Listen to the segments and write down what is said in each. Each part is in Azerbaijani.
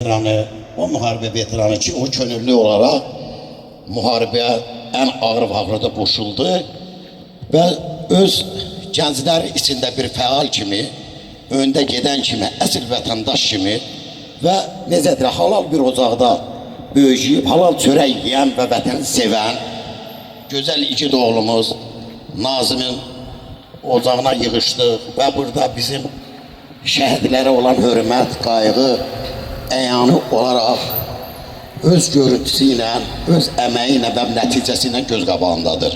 veteranı, o müharibə veteranı ki, o könüllü olarak müharibəyə ən ağır vaxtlarda qoşuldu və öz gənclər içində bir fəal kimi, öndə gedən kimi, əsl vətəndaş kimi və necədir, halal bir ocaqda böyüyüb, halal çörək yeyən və vətəni sevən gözəl igid oğlumuz Nazımın ocağına yığışdıq və burada bizim şəhidlərə olan hörmət, qayğı, əyanı olaraq öz görüntüsü ilə, öz əməyi ilə və nəticəsi ilə göz qabağındadır.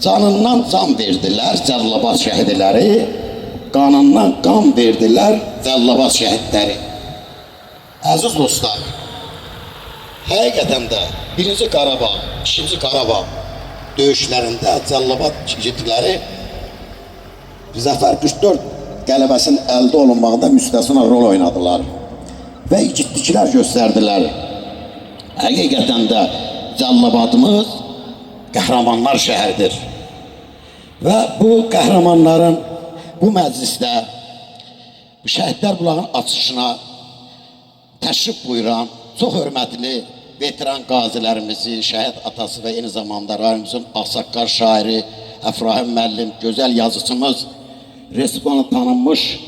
Canından can verdilər Cəlilabad şəhidləri, qanından qan verdilər Cəlilabad şəhidləri. Əziz dostlar, həqiqətən də 1-ci Qarabağ, 2-ci Qarabağ döyüşlərində Cəlilabad igidləri Zəfər 44 qələbəsinin əldə olunmağında müstəsna rol oynadılar və igidliklər göstərdilər. Həqiqətən də Cəlilabadımız qəhrəmanlar şəhərdir. Və bu qəhrəmanların bu məclisdə bu Şəhidlər Bulağının açışına təşrif buyuran çox hörmətli veteran qazilərimizi, şəhid atası və eyni zamanda rayonumuzun ağsaqqal şairi Əfrahim müəllim, gözəl yazıcımız, Respublikanın tanınmış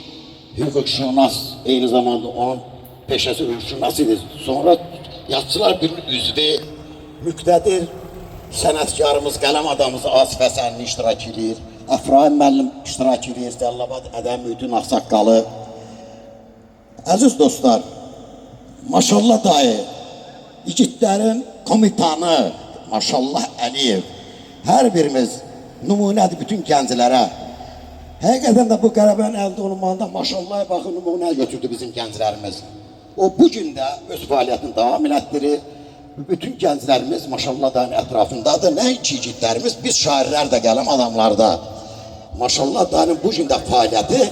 hüquqşünas, eyni zamanda onun peşəsi hüquqşünas idi. Sonra yazıçılar birinin üzvü, müqtədir sənətkarımız, qələm adamımız Asif Həsənli iştirak edir. Əfrahim müəllim iştirak edir, Cəlilabad Ədəm Mühüddin Ağsaqqalı. Əziz dostlar, maşallah dayı, igidlərin komitanı, maşallah Əliyev, hər birimiz nümunədir bütün gənclərə. Həqiqətən də bu qələbənin əldə olunmağında maşallah baxın nümunə götürdü bizim gənclərimiz. O bugün də öz fəaliyyətini davam elətdirir. Bütün gənclərimiz maşallah dayın ətrafındadır. Nəinki igidlərimiz, biz şairlər də qələm adamlarda. Maşallah dayının bugün də fəaliyyəti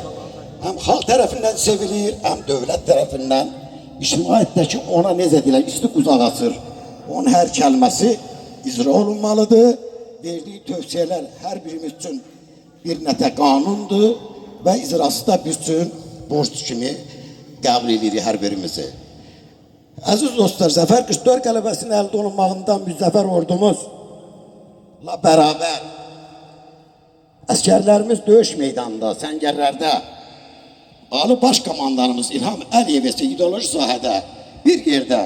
həm xalq tərəfindən sevilir, həm dövlət tərəfindən. İctimaiyyətdəki ona necə deyilər, isti quzaq açır. Onun hər kəlməsi icra olunmalıdır. Verdiyi tövsiyələr hər birimiz üçün bir nətə qanundur və icrası da bir üçün borc kimi qəbul edirik hər birimizi. Əziz dostlar, Zəfər 44 qələbəsinin əldə olunmağından müzəffər ordumuzla bərabər əskərlərimiz döyüş meydanında, səngərlərdə Ali Baş Komandanımız İlham Əliyev isə ideoloji sahədə bir yerdə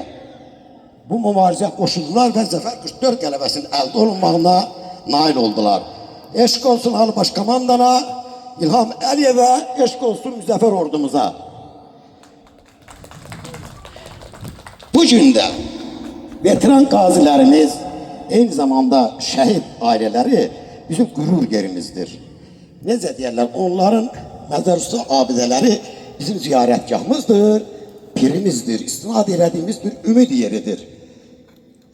bu mübarizəyə qoşuldular və Zəfər 44 qələbəsinin əldə olunmağına nail oldular. Eşq olsun Ali Baş Komandana, İlham Əliyevə, eşq olsun müzəffər ordumuza. Bugün də veteran qazilərimiz, eyni zamanda şəhid ailələri bizim qürur yerimizdir. Necə deyərlər, onların məzarüstü abidələri bizim ziyarətgahımızdır, pirimizdir, istinad elədiyimiz bir ümid yeridir.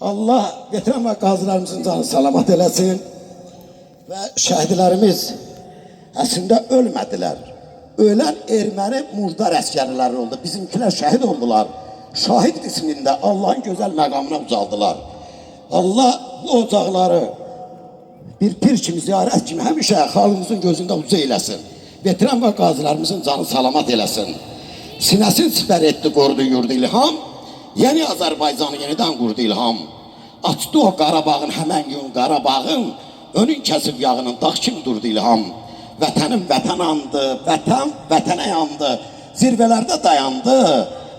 Allah veteran və qazilərimizin canı salamat eləsin və şəhidlərimiz əslində ölmədilər. Ölən erməni murdar əskərləri oldu, bizimkilər şəhid oldular. Şahid qismində Allahın gözəl məqamına ucaldılar. Allah bu ocaqları bir pir kimi, ziyarət kimi həmişə xalqımızın gözündə uca eləsin. Veteran və qazilərimizin canı salamat eləsin. Sinəsini sipər etdi, qorudu yurdu İlham. Yeni Azərbaycanı yenidən qurdu İlham. Açdı o Qarabağın, həmən gün Qarabağın, önün kəsib yağının dağ kimi durdu İlham. Vətənim vətən andı, vətən vətənə yandı, zirvələrdə dayandı.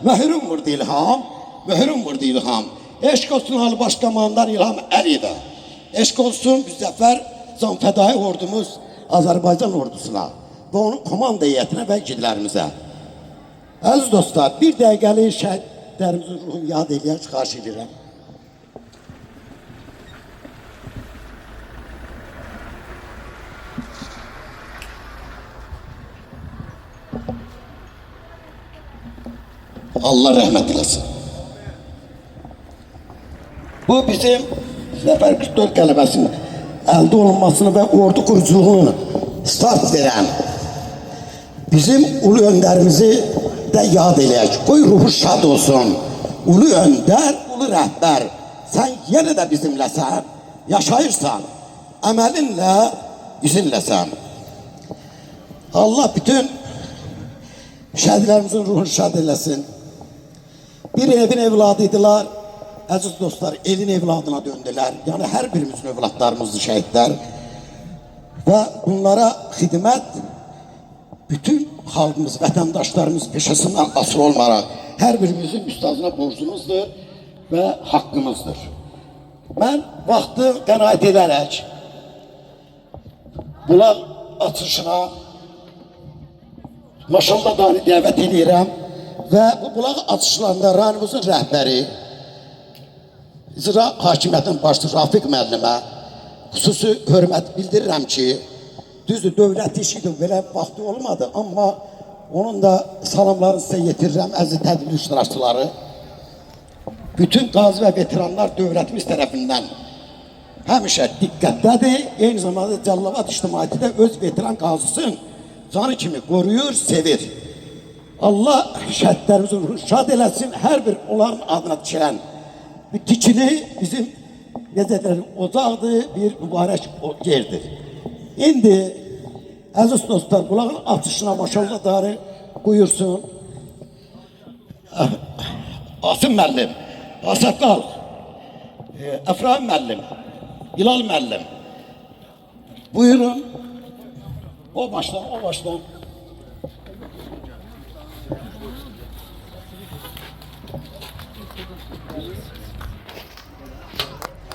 Möhrüm vurdu İlham, möhrüm vurdu İlham. Eşq olsun Ali Baş Komandan İlham Əliyevə. Eşq olsun müzəffər canfədai ordumuz Azərbaycan ordusuna və onun komanda heyətinə və igidlərimizə. Əziz dostlar, bir dəqiqəlik şəhidlərimizin ruhunu yad eləyək, xahiş edirəm. Allah rəhmət eləsin. Bu bizim Zəfər 44 qələbəsinin əldə olunmasını və ordu quruculuğunu start verən bizim ulu öndərimizi də yad eləyək. Qoy ruhu şad olsun. Ulu öndər, ulu rəhbər. Sən yenə də bizimləsən, yaşayırsan, əməlinlə, izinləsən. Allah bütün şəhidlərimizin ruhunu şad eləsin. Bir evin evladıydılar. Aziz dostlar, elin evladına döndüler. Yani her birimizin evlatlarımızdı şehitler. Ve bunlara hizmet bütün halkımız, vatandaşlarımız peşesinden asıl olmarak her birimizin üstadına borcumuzdur ve hakkımızdır. Ben vakti qənaət edərək bulaq açışına maşallah dəvət edirəm və bu bulaq açışlarında rayonumuzun rəhbəri, icra hakimiyyətinin başçısı Rafiq müəllimə xüsusi hörmət bildirirəm ki, düzdür, dövlət işidir, belə vaxtı olmadı, amma onun da salamlarını sizə yetirirəm, əziz tədbir iştirakçıları. Bütün qazi və veteranlar dövlətimiz tərəfindən həmişə diqqətdədir. Eyni zamanda Cəlilabad ictimaiyyəti də öz veteran qazısını canı kimi qoruyur, sevir. Allah şəhidlərimizin ruhunu şad eləsin, hər bir onların adına tikilən tikili bizim necələrin ocaqdır, bir mübarək yerdir. İndi əziz dostlar, qulağın açışına maşallah darı buyursun. Asım müəllim, Asəqqal, Əfrahim müəllim, Bilal müəllim. Buyurun. O başdan, o başdan.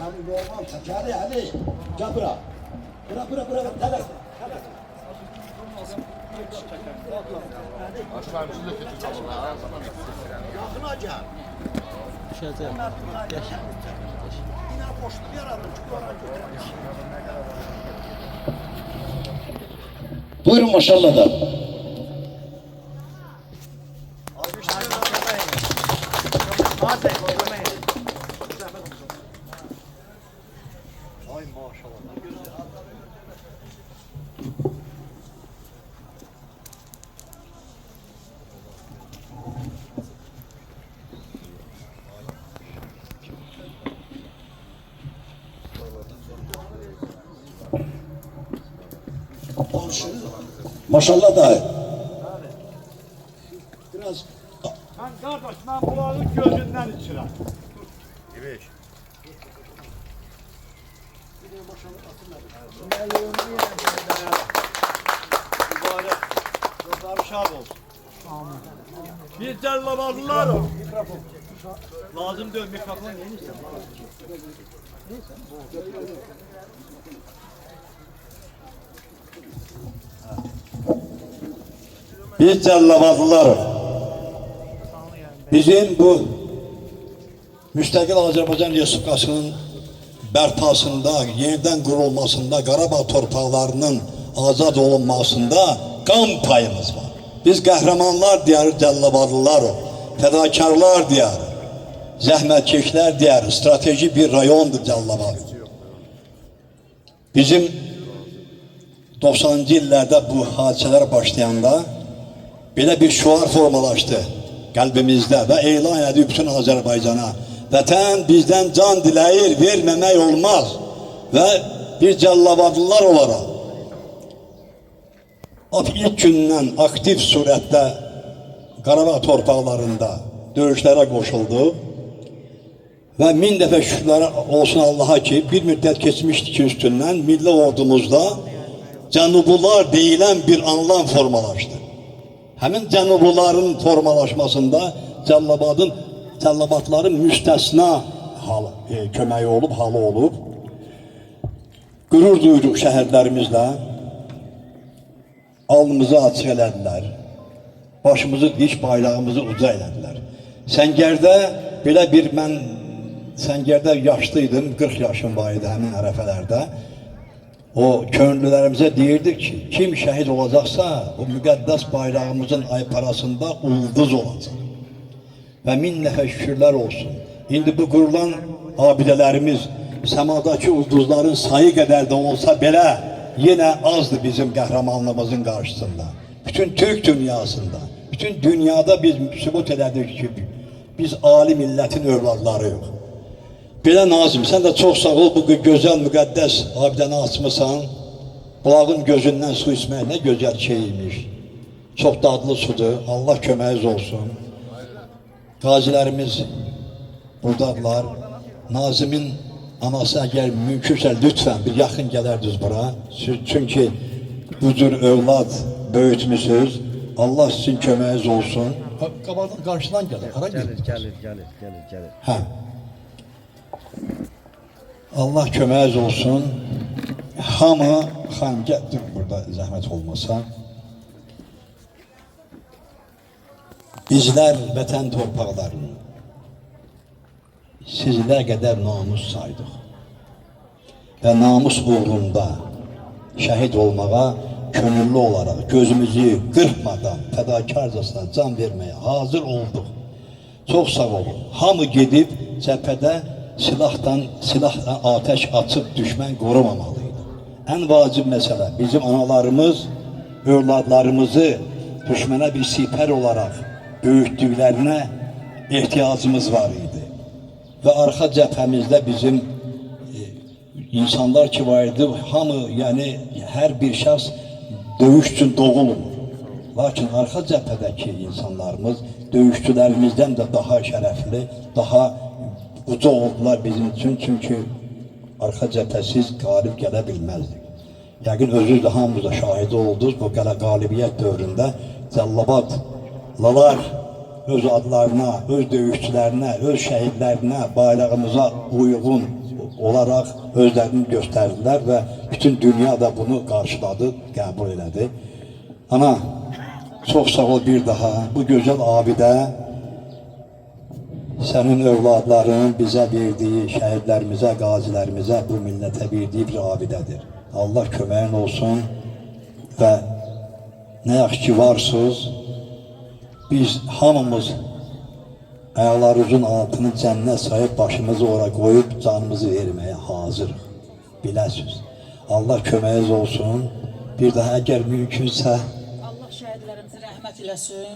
Ali Verman çəkəri, Ali. Gəl bura. Bura, tələs. Yaxına gəl. Düşəcək. Yine boşluq yaradım. Buyurun maşallah da. Ay maşallah. Maşallah da. Biraz. Ben kardeş, ben bulağın gözünden içirəm. Evet. Mübarek. Gözleri şad olsun. Bir Cəlilabadlılar o. Lazım değil mikrofon yeniyse. Biz Cəlilabadlılarıq. Bizim bu müstəqil Azərbaycan Respublikasının bərpasında, yenidən qurulmasında, Qarabağ torpaqlarının azad olunmasında qan payımız var. Biz qəhrəmanlar diyarı Cəlilabadlılarıq, fədakarlar diyarı, zəhmətkeşlər diyarı, strateji bir rayondur Cəlilabad. Bizim 90-cı illərdə bu hadisələr başlayanda belə bir şuar formalaşdı qəlbimizdə və elan edib bütün Azərbaycana. Vətən bizdən can diləyir, verməmək olmaz və bir Cəlilabadlılar olaraq ilk gündən aktiv surətdə Qarabağ torpaqlarında döyüşlərə qoşuldu və min dəfə şükürlər olsun Allaha ki, bir müddət keçmişdi ki, üstündən milli ordumuzda Cənubular deyilən bir anlam formalaşdı. Həmin Cənubuların formalaşmasında Cəlilabadların müstəsna köməyi olub, halı olub. Qürur duyduq şəhərlərimizlə, alnımızı açıq elədilər, başımızı dik, bayrağımızı uca elədilər. Səngərdə belə bir Səngərdə yaşlıydım, 40 yaşım var idi həmin ərəfələrdə. O könüllülərimizə deyirdik ki, kim şəhid olacaqsa, o müqəddəs bayrağımızın ayparasında ulduz olacaq. Və min nəfə şükürlər olsun. İndi bu qurulan abidələrimiz, səmadakı ulduzların sayı qədər də olsa belə, yenə azdır bizim qəhrəmanlığımızın qarşısında. Bütün Türk dünyasında, bütün dünyada biz sübut elədik ki, biz ali millətin övladlarıyıq. Belə Nazım, sən də çox sağ ol, bu gözəl müqəddəs abidəni açmısan. Bulağın gözündən su içmək nə gözəl şeymiş. Çox dadlı sudur, Allah köməyiniz olsun. Qazilərimiz buradadılar. Nazimin anası əgər mümkünsə lütfən bir yaxın gələrdiniz bura. Çünki bu cür övlad böyütmüsünüz. Allah sizin köməyiniz olsun. Qabaqdan qarşıdan gəlir. Hara Gəlir. Hə. Allah köməyiniz olsun. Hamı xanım gətir burada zəhmət olmasa. Bizlər vətən torpaqlarını sizlər qədər namus saydıq və namus uğrunda şəhid olmağa könüllü olaraq gözümüzü qırpmadan fədakarcasına can verməyə hazır olduq. Çox sağ olun. Hamı gedib cəbhədə silahla ateş açıb düşmən qorumamalıydı. Ən vacib məsələ bizim analarımız, övladlarımızı düşmənə bir sipər olaraq böyütdüklərinə ehtiyacımız var idi. Və arxa cəbhəmizdə bizim insanlar ki var idi, hamı, yəni hər bir şəxs döyüş üçün doğulmur. Lakin arxa cəbhədəki insanlarımız döyüşçülərimizdən də daha şərəfli, daha uca oldular bizim üçün. Çünki arxa cəbhəsiz qalib gələ bilməzdik. Yəqin özünüz də hamımız da şahidi oldunuz bu qalibiyyət dövründə Cəllabadlılar öz adlarına, öz döyüşçülərinə, öz şəhidlərinə, bayrağımıza uyğun olaraq özlərini göstərdilər və bütün dünya da bunu qarşıladı, qəbul elədi. Ana, çox sağ ol bir daha. Bu gözəl abidə sənin övladların bizə verdiyi, şəhidlərimizə, qazilərimizə, bu millətə verdiyi bir abidədir. Allah köməyin olsun və nə yaxşı ki varsınız. Biz hamımız ayaqlarımızın altını cənnət sayıb başımızı ora qoyub canımızı verməyə hazırıq. Biləsiniz. Allah köməyiniz olsun. Bir daha əgər mümkünsə Allah şəhidlərimizə rəhmət eləsin.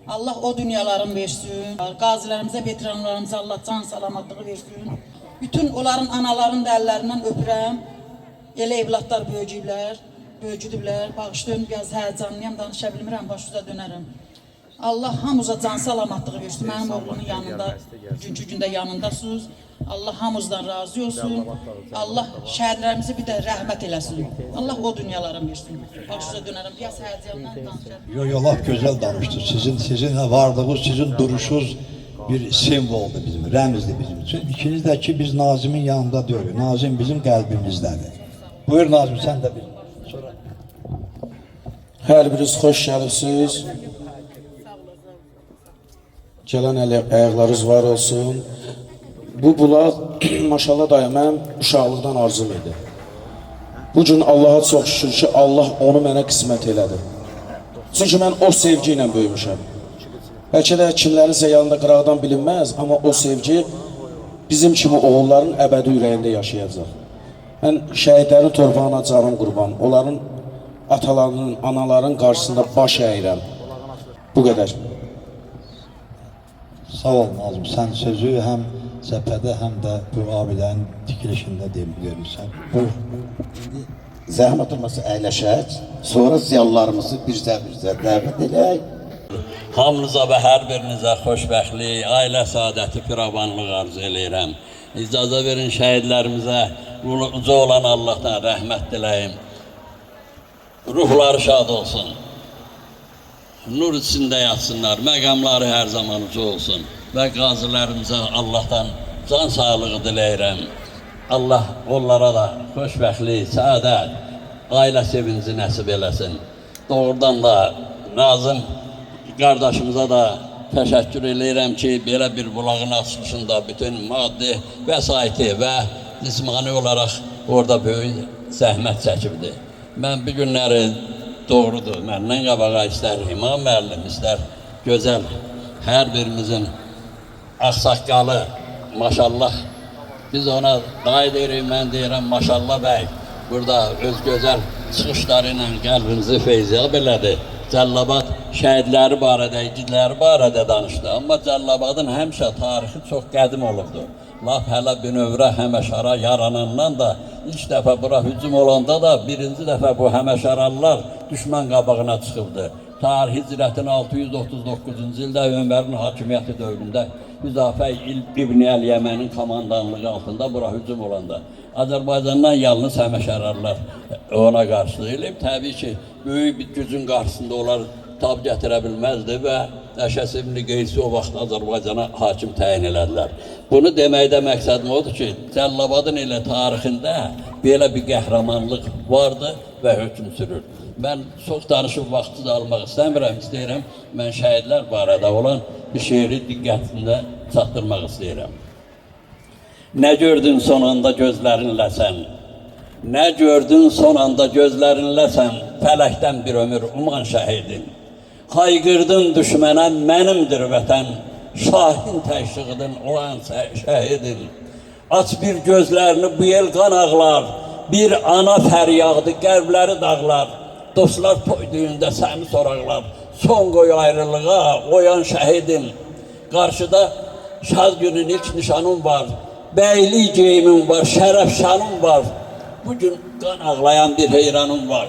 Allah o dünyalarını versin. Qazilərimizə, veteranlarımıza Allah can salamatlığı versin. Bütün onların anaların da əllərindən öpürəm. Elə evlatlar böyücüdüblər. Bağışlayın, biraz həyəcanlıyam, danışa bilmirəm, başuca dönərəm. Allah hamımıza can salamatlığı versin. Mənim oğlumun yanında, bugünkü gündə yanındasınız. Allah hamımızdan razı olsun. Allah şəhidlərimizi bir də rəhmət eləsin. Allah o dünyalarını versin. Başuca dönərəm, biraz həyəcanla danışarım. Yo, laf gözəl danışdınız. Sizin varlığınız, sizin duruşunuz bir simvoldur bizim, rəmzdir bizim üçün. İkiniz də ki, biz Nazimin yanında deyirik. Nazim bizim qəlbimizdədir. Buyur Nazim, sən də bir. Hər biriniz xoş gəlibsiniz. Gələn ayaqlarınız var olsun. Bu bulaq, maşallah dayı, mənim uşaqlıqdan arzum idi. Bugün Allaha çox şükür ki, Allah onu mənə qismət elədi. Çünki mən o sevgi ilə böyümüşəm. Bəlkə də kimlərinsə yanında qıraqdan bilinməz, amma o sevgi bizim kimi oğulların əbədi ürəyində yaşayacaq. Mən şəhidlərin torpağına canım qurban, onların atalarının, anaların qarşısında baş əyirəm. Bu qədər. Sağ ol Nazım, sən sözü həm cəbhədə, həm də bu abidənin dikilişində verirsən. Buyur. Zəhmət olmasa əyləşək, sonra ziyalılarımızı birzə dəvət edək. Hamınıza və hər birinizə xoşbəxtlik, ailə saadəti, firavanlıq arzu eləyirəm. İcazə verin şəhidlərimizə, uca olan Allahdan rəhmət diləyim. Ruhları şad olsun. Nur içində yatsınlar, məqamları hər zaman uca olsun. Və qazilərimizə Allahdan can sağlığı diləyirəm. Allah onlara da xoşbəxtlik, səadət, ailə sevinci nəsib eləsin. Doğrudan da Nazım qardaşımıza da təşəkkür edirəm ki, belə bir bulağın açılışında bütün maddi vəsaiti və cismani olaraq orada böyük zəhmət çəkibdir. Mən bir günləri doğrudur, məndən qabağa istər İmam müəllim, istər gözəl, hər birimizin ağsaqqalı, maşallah, biz ona dayı deyirik, mən deyirəm maşallah bəy, burada öz gözəl çıxışları ilə qəlbimizi feyziyab elədi. Cəllabad şəhidləri barədə, igidləri barədə danışdı. Amma Cəllabadın həmişə tarixi çox qədim olubdur. Laf hələ bünövrə həməşara yaranandan da ilk dəfə bura hücum olanda da birinci dəfə bu həməşaralılar düşmən qabağına çıxıbdı. tarix hicrətin 639-cu ildə Ömərin hakimiyyəti dövründə Müzafər İbn Əl-Yəmənin komandanlığı altında bura hücum olanda Azərbaycandan yalnız həməşərarlar ona qarşı elib. Təbii ki, böyük bir gücün qarşısında onlar tab gətirə bilməzdi və Əşəs İbn Qeysi o vaxt Azərbaycana hakim təyin elədilər. Bunu deməkdə məqsədim odur ki, Cəllabadın elə tarixində belə bir qəhrəmanlıq vardı və hökm sürür. Mən çox danışıb vaxtı da almaq istəmirəm, istəyirəm. Mən şəhidlər barədə olan bir şeiri diqqətində çatdırmaq istəyirəm. Nə gördün son anda gözlərinlə sən? Nə gördün son anda gözlərinlə sən? Fələkdən bir ömür uman şəhidin. Hayqırdın düşmənə mənimdir vətən. Şahin təşriqidin olan şəhidin. Aç bir gözlərini bu el qan ağlar. Bir ana fəryadı qəlbləri dağlar. Dostlar toyduyunda səni soraqlar. Son qoy ayrılığa oyan şəhidin. Qarşıda şad günün ilk nişanım var. Bəylik geyimin var, şərəf şanım var. Bugün qan ağlayan bir heyranım var.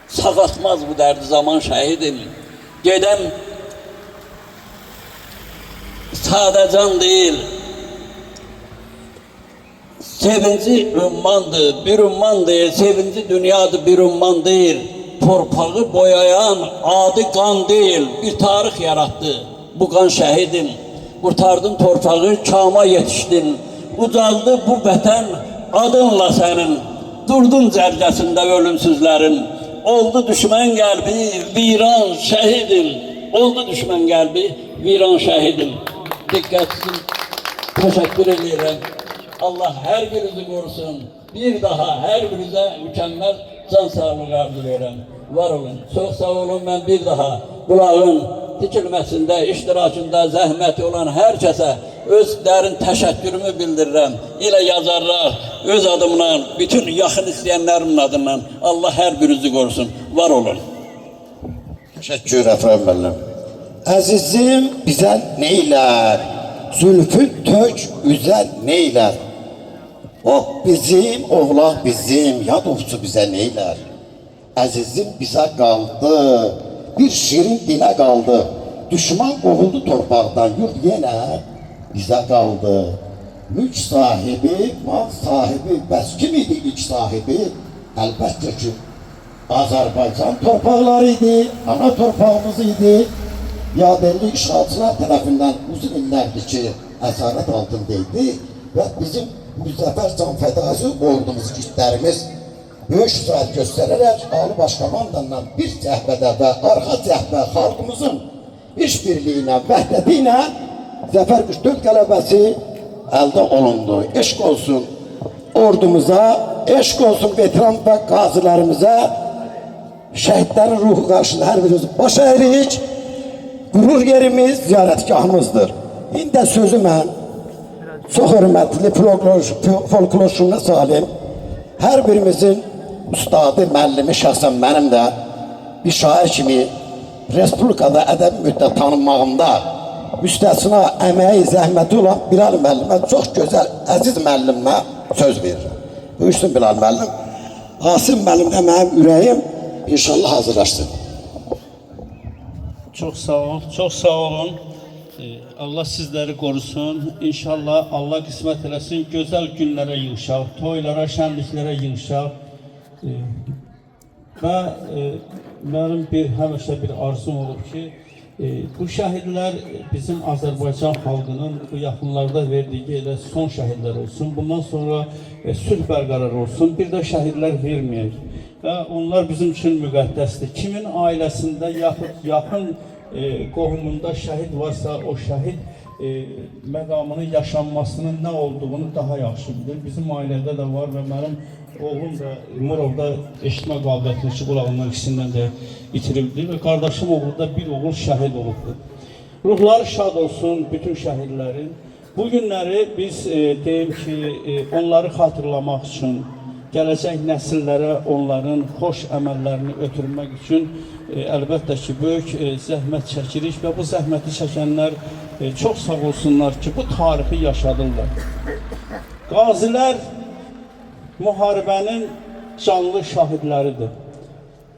Sağatmaz bu dərdi zaman şəhidim. Gedəm sadəcan deyil. Sevinci ümmandır, bir ümman deyil. Sevinci dünyadır, bir ümman deyil. Torpağı boyayan adi qan deyil. Bir tarix yarattı bu qan şəhidim. Qurtardın torpağı, kama yetişdin. Ucaldı bu vətən adınla sənin. Durdun cərgəsində ölümsüzlərin. Oldu düşmən qəlbi, viran şəhidim. Oldu düşmən qəlbi, viran şəhidim. Diqqətsiz, təşəkkür edirəm. Allah hər birinizi qorusun. Bir daha hər birinizə mükəmməl can sağlığı arzu edirəm. Var olun, çox sağ olun. Mən bir daha bulağın tikilməsində, iştirakında zəhməti olan hər kəsə öz dərin təşəkkürümü bildirirəm. Elə yazarlar, öz adımla, bütün yaxın istəyənlərimin adından Allah hər birinizi qorusun. Var olun. Təşəkkür Əfrəm müəllim. Əzizim bizə neylər? Zülfü tök üzə neylər? Oh bizim, oğlaq bizim, yadovçu bizə neylər? Əzizim bizə qaldı, bir şirin dilə qaldı. Düşman qovuldu torpaqdan, yurt yenə bizə qaldı. Mülk sahibi, mal sahibi, bəs kim idi ilk sahibi? Əlbəttə ki, Azərbaycan torpaqları idi, ana torpağımız idi. Yadelli işğalçılar tərəfindən uzun illərdir ki, əsarət altındaydı və bizim müzəffər can fədası ordumuz, gitlərimiz böyük şücaət göstərərək Ali Başkomandanla bir cəhbədə və arxa cəhbə xalqımızın işbirliyinə, vəhdəti ilə Zəfər 44 qələbəsi əldə olundu. Eşq olsun ordumuza, eşq olsun veteran və qazilərimizə, şəhidlərin ruhu qarşısında hər birimiz baş əyirik. Qürur yerimiz ziyarətgahımızdır. İndi sözü mən çox hörmətli folklorçuna salim, hər birimizin ustadı, müəllimi şəxsən mənim də bir şair kimi Respublikada ədəbi müddət tanınmağımda müstəsna əməyi, zəhməti olan Bilal müəllimə, çox gözəl, əziz müəllimə söz verirəm. Buyursun Bilal müəllim. Asim müəllimdə mənim ürəyim inşallah hazırlaşsın. Çox sağ olun, çox sağ olun. Allah sizləri qorusun. İnşallah Allah qismət eləsin, gözəl günlərə yığışaq, toylara, şənliklərə yığışaq. Və mənim həmişə bir arzum olub ki, bu şəhidlər bizim Azərbaycan xalqının bu yaxınlarda verdiyi elə son şəhidlər olsun. Bundan sonra sülh bərqərar olsun, bir də şəhidlər verməyək. Və onlar bizim üçün müqəddəsdir. Kimin ailəsində yaxın qohumunda şəhid varsa, o şəhid məqamının yaşanmasının nə olduğunu daha yaxşı bilir. Bizim ailədə də var və mənim oğlum da Murovda eşitmə qabiliyyətini ki, qulağından ikisindən də itiribdir və qardaşım oğlu da bir oğul şəhid olubdur. Ruhları şad olsun bütün şəhidlərin. Bu günləri biz deyim ki, onları xatırlamaq üçün, gələcək nəsillərə onların xoş əməllərini ötürmək üçün əlbəttə ki, böyük zəhmət çəkirik və bu zəhməti çəkənlər çox sağ olsunlar ki, bu tarixi yaşadırlar. Qazilər müharibənin canlı şahidləridir.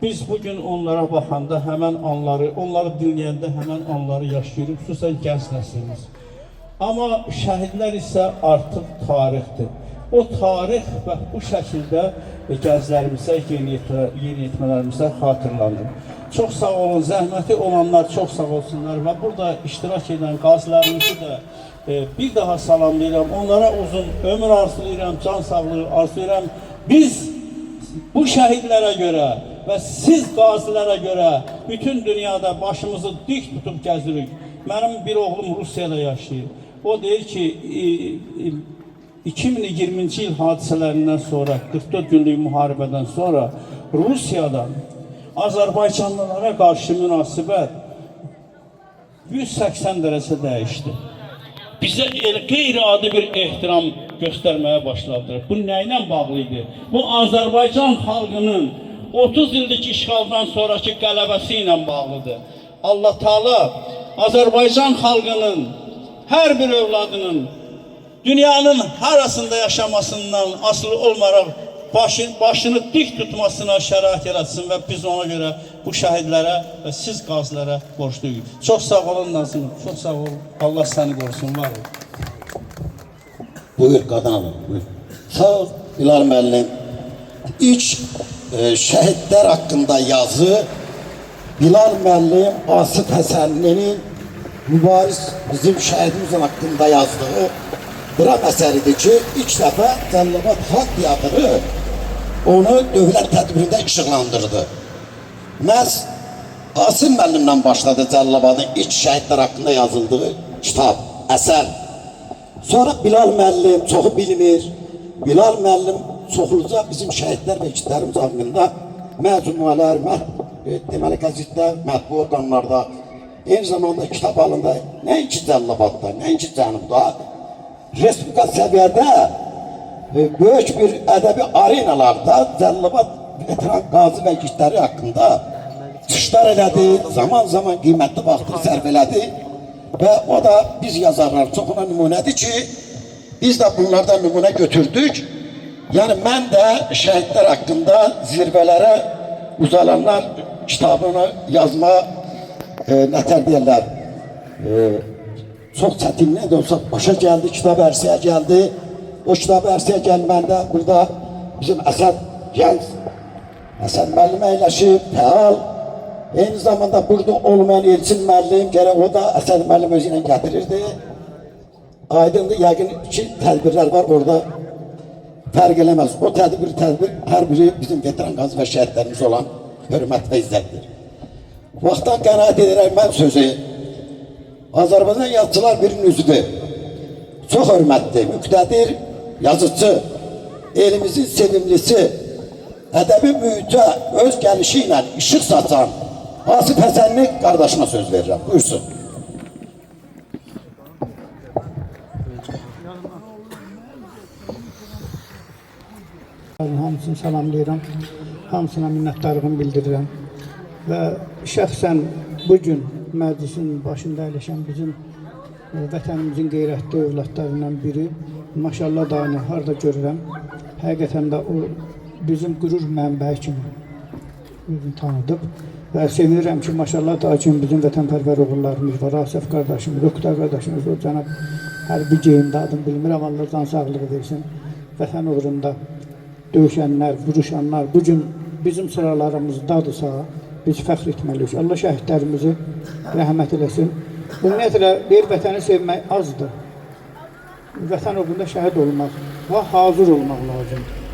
Biz bugün onlara baxanda həmən anları, onları dinləyəndə həmən anları yaşayırıq, xüsusən gənc nəslimiz. Amma şəhidlər isə artıq tarixdir. O tarix və bu şəkildə gənclərimizə, yeniyetmələrimizə xatırlanır. Çox sağ olun, zəhməti olanlar çox sağ olsunlar və burada iştirak edən qazilərimizi də bir daha salamlayıram. Onlara uzun ömür arzulayıram, can sağlığı arzulayıram. Biz bu şəhidlərə görə və siz qazilərə görə bütün dünyada başımızı dik tutub gəzirik. Mənim bir oğlum Rusiyada yaşayır. O deyir ki, 2020-ci il hadisələrindən sonra, 44 günlük müharibədən sonra Rusiyadan Azərbaycanlılara qarşı münasibət 180 dərəcə dəyişdi. Bizə qeyri-adi bir ehtiram göstərməyə başladılar. Bu nə ilə bağlı idi? Bu Azərbaycan xalqının 30 illik işğaldan sonraki qələbəsi ilə bağlıdır. Allah Taala Azərbaycan xalqının hər bir övladının dünyanın harasında yaşamasından asılı olmaraq başını dik tutmasına şərait yaratsın və biz ona görə bu şəhidlərə və siz qazilərə borcluyuz. Çox sağ olun Nazım, çox sağ olun. Allah səni qorusun, var olun. Buyur qadın alın, buyur. Sağ ol Bilal müəllim. İlk şəhidlər haqqında yazı Bilal müəllim Asif Həsənlinin mübariz bizim şəhidimizin haqqında yazdığı dram əsəridir ki, ilk dəfə Cəllabad Xalq Teatrı onu dövlət tədbirində işıqlandırdı. Məhz Asif müəllimdən başladı Cəllabadın ilk şəhidlər haqqında yazıldığı kitab, əsər. Sonra Bilal müəllim çoxu bilmir. Bilal müəllim çoxluca bizim şəhidlər və igidlərimiz haqqında məcmuələr, deməli qəzetdə, mətbu orqanlarda, eyni zamanda kitab halında nəinki Cəllabadda, nəinki Cənubda, Respublika səviyyədə böyük bir ədəbi arenalarda Cəllabad veteran qazi və igidləri haqqında çıxışlar elədi, zaman-zaman qiymətli vaxtını sərf elədi və o da biz yazarlar çoxuna nümunədir ki, biz də bunlardan nümunə götürdük. Yəni mən də şəhidlər haqqında zirvələrə uzalanlar kitabını yazma nətər deyirlər, çox çətinliyə də olsa başa gəldi, kitab ərsəyə gəldi. O kitab ərsəyə gəlməndə burada bizim Əsəd gənc, Əsəd müəllim əyləşib, fəal. Eyni zamanda burada olmayan Elçin müəllim, gərək o da Əsəd müəllim özü ilə gətirirdi. Aydındır, yəqin ki, tədbirlər var orada, fərq eləməz. O tədbir, hər biri bizim veteran qazi və şəhidlərimiz olan hörmət və izzətdir. Vaxtdan qənaət edirəm mən sözü. Azərbaycan yazıcılar birinin üzüdür. Çox hörmətli, müqtədir, yazıcı, elimizin sevimlisi, ədəbi mühitə öz gəlişi ilə işıq saçan Asif Həsənli qardaşına söz verirəm. Buyursun. Hamısını salamlayıram, hamısına minnətdarlığımı bildirirəm və şəxsən bugün məclisin başında əyləşən bizim vətənimizin qeyrətli övladlarından biri, maşallah dayını harada görürəm, həqiqətən də o bizim qürur mənbəyi kimi tanıdıb və sevinirəm ki, maşallah da kimi bizim vətənpərvər oğullarımız var, Asif qardaşımız, Oqtay qardaşımız, o cənab hərbi geyimdə adım bilmirəm, Allah can sağlığı versin, vətən uğrunda döyüşənlər, vuruşanlar bugün bizim sıralarımızdadırsa biz fəxr etməliyik. Allah şəhidlərimizi rəhmət eləsin. Ümumiyyətlə, bir vətəni sevmək azdır. Vətən uğrunda şəhid olmaq və hazır olmaq lazımdır.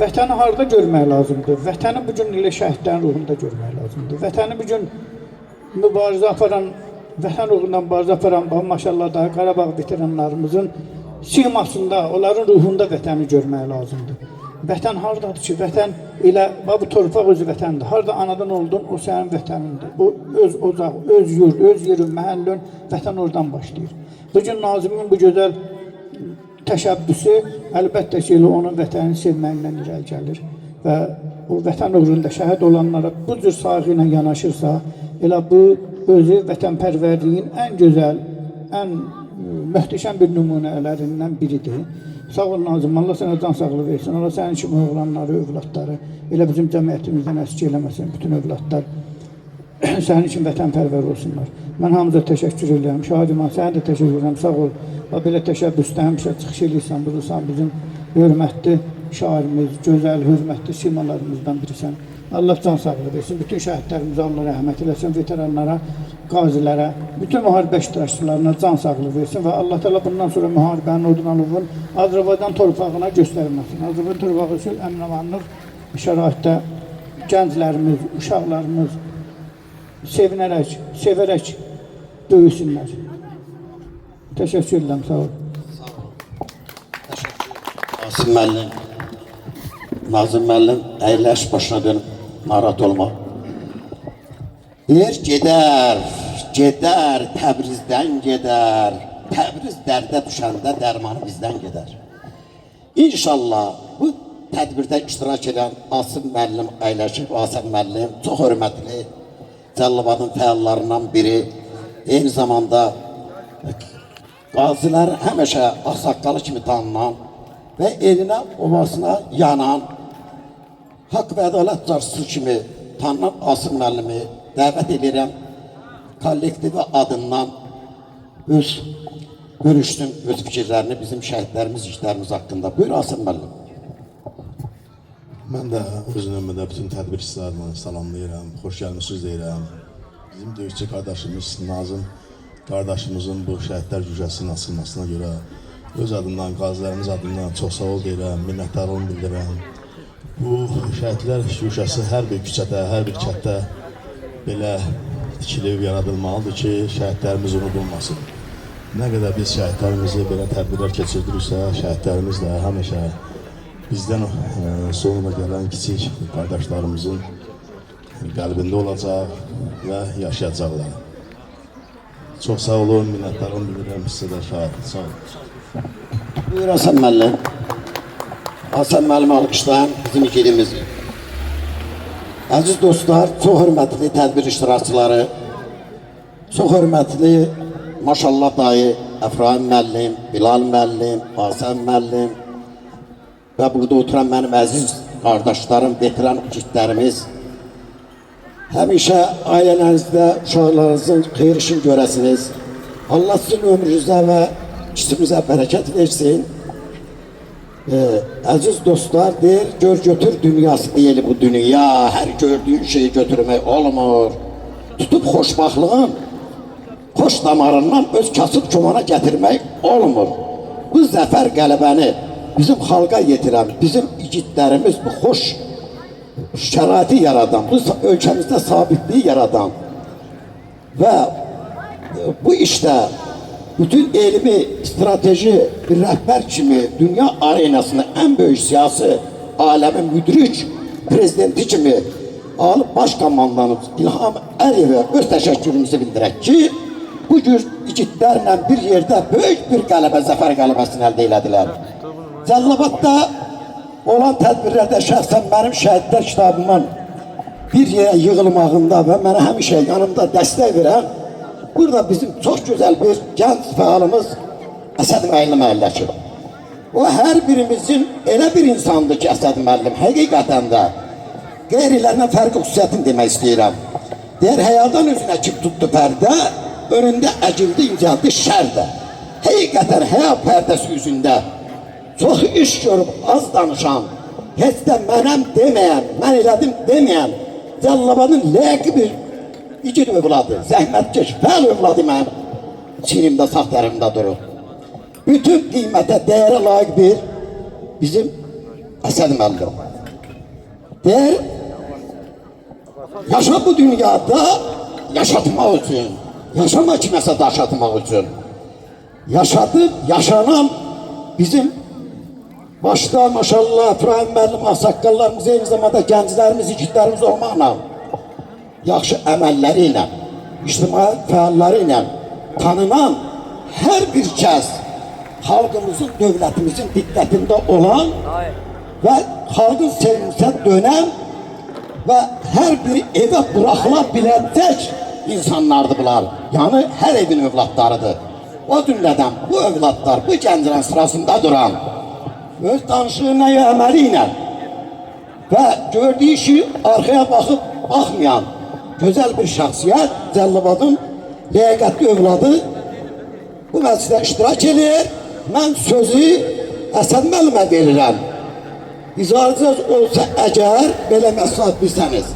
Vətəni harada görmək lazımdır? Vətəni bugün ilə şəhidlərin ruhunda görmək lazımdır. Vətəni bugün mübarizə aparan, vətən uğrundan mübarizə aparan, maşallah da Qarabağ veteranlarımızın simasında, onların ruhunda vətəni görmək lazımdır. Vətən haradadır ki, vətən elə, bu torpaq özü vətəndir. Harada anadan oldun, o sənin vətənindir. O öz ocaq, öz yurt, öz yerin, məhəllin, vətən oradan başlayır. Bugün Nazimin bu gözəl təşəbbüsü əlbəttə ki, onun vətəni sevməklə irəli gəlir və o vətən uğrunda şəhid olanlara bu cür sayğı ilə yanaşırsa, elə bu özü vətənpərvərliyin ən gözəl, ən möhtəşəm bir nümunələrindən biridir. Sağ ol Nazım, Allah sənə can sağlığı versin. Allah sənin kimi oğlanları, övladları, elə bizim cəmiyyətimizdən əski eləməsin, bütün övladlar sənin için vətənpərvər olsunlar. Mən hamıza təşəkkür edirəm. Şadiman, sənə də təşəkkür edirəm. Sağ ol. Və belə təşəbbüsdə həmişə çıxış edirsən, durursan bizim hörmətli şairimiz, gözəl, hörmətli simalarımızdan birisən. Allah can sağlığı versin. Bütün şəhidlərimizə Allah rəhmət eləsin, veteranlara, qazilərə, bütün müharibə iştirakçılarına can sağlığı versin və Allah təala bundan sonra müharibənin odunalığın Azərbaycan torpağına göstərilməsin. Azərbaycan torpağı üçün əmin-amanlıq şəraitdə gənclərimiz, uşaqlarımız sevinərək, sevərək döyüsünlər. Təşəkkür edirəm, sağ ol. Asim müəllim, Nazım müəllim, əyləş başına dönüb, narahat olma. Deyir, gedər, Təbrizdən gedər, Təbriz dərdə düşəndə dərmanı bizdən gedər. İnşallah bu tədbirdə iştirak edən Asim müəllim, əyləşib, Asim müəllim çox hörmətli Cəlilabadın fəallarından biri, eyni zamanda qazilər həmişə ağsaqqalı kimi tanınan və elinə, obasına yanan, haqq və ədalət carçısı kimi tanınan Asim müəllimi dəvət edirəm, kollektivi adından görüşsün, öz fikirlərini bizim şəhidlərimiz, işlərimiz haqqında. Buyur Asim müəllim. Mən də öz növbədə bütün tədbir işçilərini salamlayıram, xoş gəlmişsiniz deyirəm. Bizim döyüşçü qardaşımız Nazım qardaşımızın bu şəhidlər cücəsinin açılmasına görə öz adından, qazilərimiz adından çox sağ ol deyirəm, minnətdarlığımı bildirirəm. Bu şəhidlər cücəsi hər bir küçədə, hər bir kətdə belə tikilib yaradılmalıdır ki, şəhidlərimiz unudulmasın. Nə qədər biz şəhidlərimizi belə tədbirlər keçirdiriksə, şəhidlərimiz də həmişə bizdən sonra gələn kiçik qardaşlarımızın qəlbində olacaq və yaşayacaqlar. Çox sağ olun, minnətdarlığımı bildirirəm sizə də şahid. Sağ olun. Buyur Hasan müəllim. Hasan müəllim alqışlayan bizim ikilimiz. Əziz dostlar, çox hörmətli tədbir iştirakçıları, çox hörmətli maşallah dayı Əfraim müəllim, Bilal müəllim, Hasan müəllim və burada oturan mənim əziz qardaşlarım, veteran igidlərimiz, həmişə ailənizdə uşaqlarınızın xeyir işini görəsiniz. Allah sizin ömrünüzə və işimizə bərəkət versin. Əziz dostlar, deyir, gör götür dünyası deyil bu dünya. Hər gördüyün şeyi götürmək olmur. Tutub xoşbaxlığın, xoş damarından öz kasıb komana gətirmək olmur. Bu zəfər qələbəni bizim xalqa yetirən, bizim igidlərimiz bu xoş şəraiti yaradan, bu ölkəmizdə sabitliyi yaradan və bu işdə bütün elmi, strateji bir rəhbər kimi dünya arenasında ən böyük siyasi aləmin müdrik prezidenti kimi alıb baş komandanımız İlham Əliyevə öz təşəkkürümüzü bildirək ki, bu cür igidlərlə bir yerdə böyük bir qələbə, zəfər qələbəsini əldə elədilər. Cəlilabadda olan tədbirlərdə şəxsən mənim şəhidlər kitabımın bir yerə yığılmağında və mənə həmişə yanımda dəstək verən burada bizim çox gözəl bir gənc fəalımız Əsəd müəllim əyləşir. O hər birimizin elə bir insandır ki, Əsəd müəllim həqiqətən də qeyrilərindən fərqi xüsusiyyətini demək istəyirəm. Deyər, həyadan üzünə kim tutdu pərdə, önündə əcildi, incəldi şərdə. Həqiqətən həya pərdəsi üzündə çox iş görüb az danışan, heç də mənəm deməyən, mən elədim deməyən, Cəlilabadın ləqi bir igid övladı, zəhmətkeş, fəal övladı mənim çiynimdə, sağ tərəfimdə durur. Bütün qiymətə, dəyərə layiq bir bizim Əsəd müəllim. Deyər, yaşa bu dünyada yaşatmaq üçün, yaşama kiməsə daşatmaq üçün, yaşadıb, yaşanan bizim başda maşallah Əfraim müəllim, ağsaqqallarımız, eyni zamanda gənclərimiz, igidlərimiz olmaqla, yaxşı əməlləri ilə, ictimai fəalları ilə tanınan hər bir kəs xalqımızın, dövlətimizin diqqətində olan və xalqın sevimsə dönən və hər bir evə buraxıla biləcək insanlardır bunlar. Yəni hər evin övladlarıdır. o cümlədən bu övladlar, bu gənclərin sırasında duran, öz danışığına əməli ilə və gördüyü işi arxaya baxıb baxmayan gözəl bir şəxsiyyət, Cəlilabadın ləyaqətli övladı bu məclisdə iştirak edir. Mən sözü Əsəd müəllimə verirəm. İcazəniz olsa əgər belə məsləhət bilsəniz,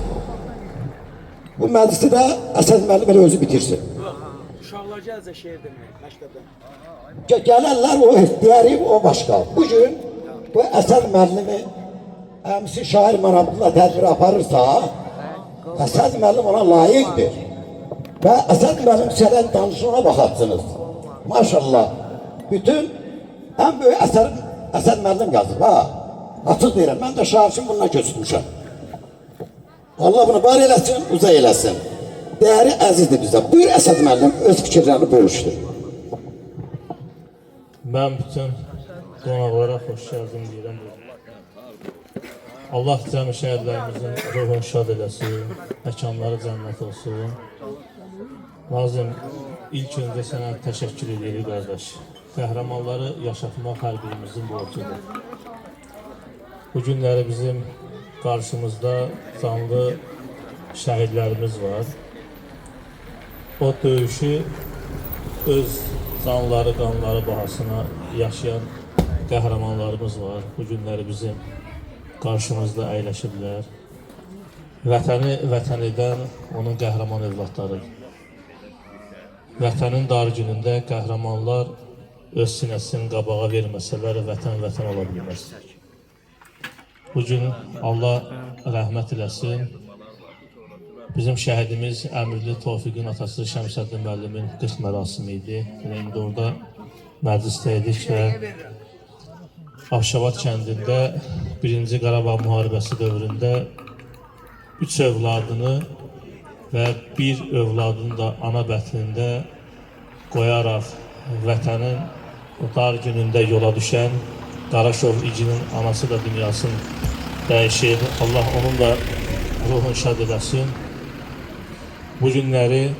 bu məclisi də Əsəd müəllim elə özü bitirsin. Uşaqlar gələcək şeir demək, məktəbdən. Gələrlər o ihtiyari, o başqa. Bugün bu Əsəd müəllimi əmsi şair Manabdullah tədbir aparırsa, Əsəd müəllim ona layiqdir. Və Əsəd müəllim sənən danışığına baxarsınız. Maşallah, bütün ən böyük Əsəd müəllim yazıb, ha. Açıq deyirəm, mən də şair üçün bundan köçürmüşəm. Allah bunu var eləsin, uzay eləsin. Değeri əzizdir bizə. Buyur Əsəd müəllim, öz fikirlərini bölüşdür. Mən bütün qonaqlara xoş gəldin deyirəm. Allah cəmi şəhərlərimizin ruhunu şad eləsin, məkanları cənnət olsun. Nazım, ilk öncə sənə təşəkkür edirik, qardaş. Qəhrəmanları yaşatmaq hər birimizin borcudur. Bu günləri bizim qarşımızda canlı şəhidlərimiz var. O döyüşü öz canları, qanları bahasına yaşayan qəhrəmanlarımız var. Bu günləri bizim qarşımızda əyləşiblər. Vətəni vətən edən onun qəhrəman övladlarıdır. Vətənin dar günündə qəhrəmanlar öz sinəsini qabağa verməsələr, vətən vətən ola bilməz. Bugün Allah rəhmət eləsin. Bizim şəhidimiz Əmirli Tofiqin atası Şəmsəddin müəllimin 40 mərasimi idi. İndi orada məclisdəydik və Avşabat kəndində 1-ci Qarabağ müharibəsi dövründə 3 övladını və 1 övladını da ana bətnində qoyaraq vətənin o dar günündə yola düşən Qaraşov İcinin anası da dünyasını dəyişir. Allah onun da ruhunu şad eləsin. Bu günləri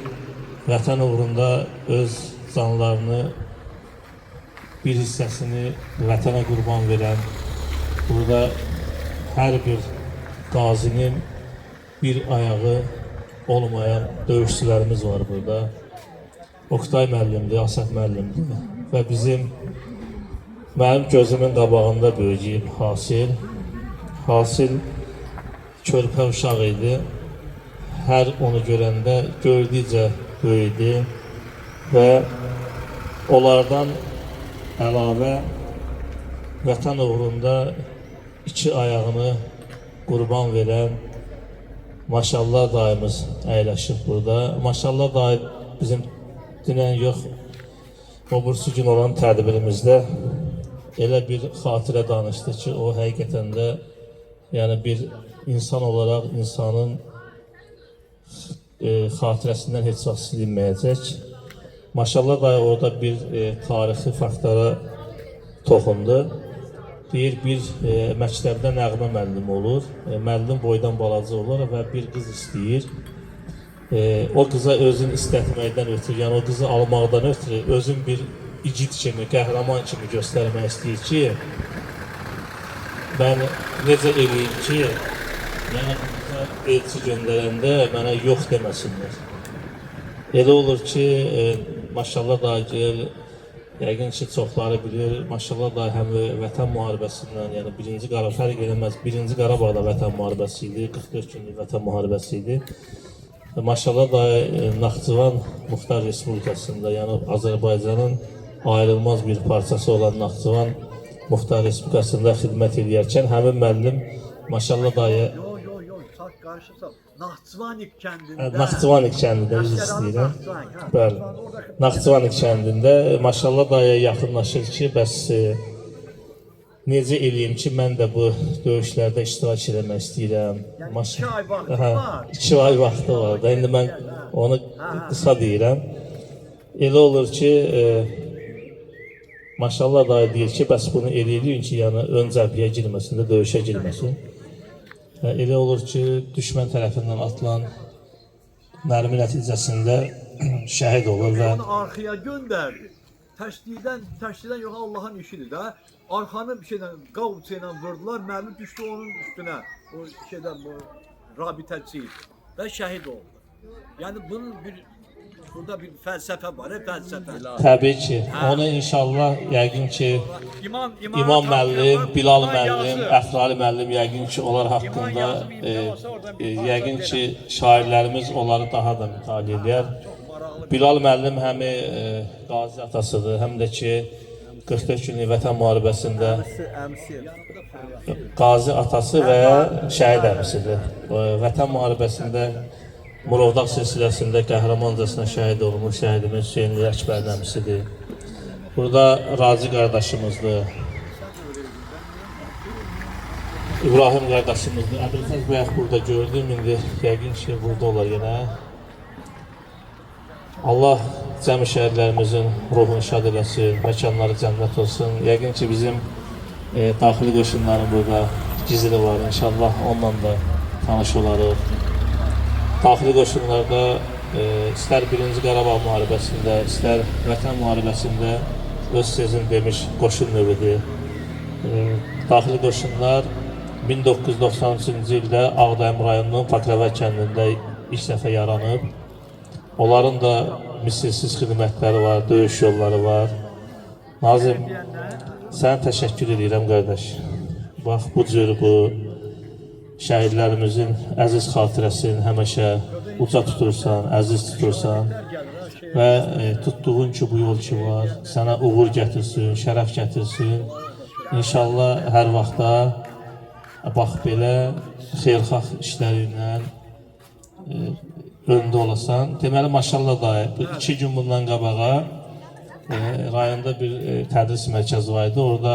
vətən uğrunda öz canlarını, bir hissəsini vətənə qurban verən, burada hər bir qazinin bir ayağı olmayan döyüşçülərimiz var burada. Oktay müəllimdir, Asəd müəllimdir və mənim gözümün qabağında böyüyüb Hasil. Hasil körpə uşaq idi. Hər onu görəndə gördükcə böyüdü və onlardan əlavə vətən uğrunda 2 ayağını qurban verən Maşallah dayımız əyləşib burada. Maşallah dayı bizim dünən yox, o bursu gün olan tədbirimizdə elə bir xatirə danışdı ki, o həqiqətən də yəni bir insan olaraq insanın xatirəsindən heç vaxt silinməyəcək. Maşallah dayı orada bir tarixi faktlara toxundu. Deyir, bir məktəbdə nəğmə müəllimi olur. Müəllim boydan balaca olur və bir qız istəyir. O qıza özünü istətməkdən ötürü, yəni o qızı almaqdan ötürü özün bir igid kimi, qəhrəman kimi göstərmək istəyir ki, mən necə eləyim ki, yəni elçi göndərəndə mənə yox deməsinlər. Elə olur ki, maşallah dayı, yəqin ki, çoxları bilir, maşallah dayı həm vətən müharibəsindən, yəni 1-ci Qarabağ, fərq eləməz, 1-ci Qarabağda vətən müharibəsi idi, 44 günlük vətən müharibəsi idi. Maşallah dayı Naxçıvan Muxtar Respublikasında, yəni Azərbaycanın ayrılmaz bir parçası olan Naxçıvan Muxtar Respublikasında xidmət edərkən həmin müəllim maşallah dayı Naxçıvanik kəndində. Naxçıvanik kəndində biz istəyirəm. Bəli. Naxçıvanik kəndində maşallah dayıya yaxınlaşır ki, bəs necə eləyim ki, mən də bu döyüşlərdə iştirak etmək istəyirəm. Yəni 2 ay vaxtı var. 2 ay vaxtı var da. İndi mən onu qısa deyirəm. Elə olur ki, maşallah dayı deyir ki, bəs bunu eləyin ki, yəni ön cəbhəyə girməsin də, döyüşə girməsin. Elə olur ki, düşmən tərəfindən atılan mərmi nəticəsində şəhid olur və Onu arxaya göndərdi. təşkildən yox Allahın işidir də. Arxanı bir şeydən qav ilə vurdular, mərmi düşdü onun üstünə. O şeydən bu rabitəçi və şəhid oldu. Yəni bunun burada bir fəlsəfə var, fəlsəfə. Təbii ki, onu inşallah yəqin ki İmam müəllim, Bilal müəllim, Əfrali müəllim yəqin ki onlar haqqında yəqin ki şairlərimiz onları daha da mütaliə edər. Bilal müəllim həm qazi atasıdır, həm də ki 44 günlük Vətən müharibəsində qazi atası və şəhid əmisidir. Vətən müharibəsində Murovdağ silsiləsində qəhrəmancasına şəhid olmuş şəhidimiz Hüseynli Əkbərin əmisidir. Burada Razi qardaşımızdır. İbrahim qardaşımızdır. Əbülfəz bayaq burada gördüm, indi yəqin ki burada olar yenə. Allah cəmi şəhidlərimizin ruhunu şad eləsin, məkanları cənnət olsun. Yəqin ki bizim daxili qoşunların burada gizli var, inşallah onunla da tanış olarıq. Daxili qoşunlarda istər 1-ci Qarabağ müharibəsində, istər Vətən müharibəsində öz sözünü demiş qoşun növüdür. Daxili qoşunlar 1993-cü ildə Ağdam rayonunun Pakrava kəndində ilk dəfə yaranıb. Onların da misilsiz xidmətləri var, döyüş yolları var. Nazim, sənə təşəkkür edirəm qardaş. Bax, bu cür bu şəhidlərimizin əziz xatirəsini həmişə uca tutursan, əziz tutursan və tutduğun ki bu yol ki var, sənə uğur gətirsin, şərəf gətirsin. İnşallah hər vaxtda bax belə xeyirxah işləriyle öndə olasan. Deməli, maşallah da 2 gün bundan qabağa rayonda bir tədris mərkəzi var idi, orada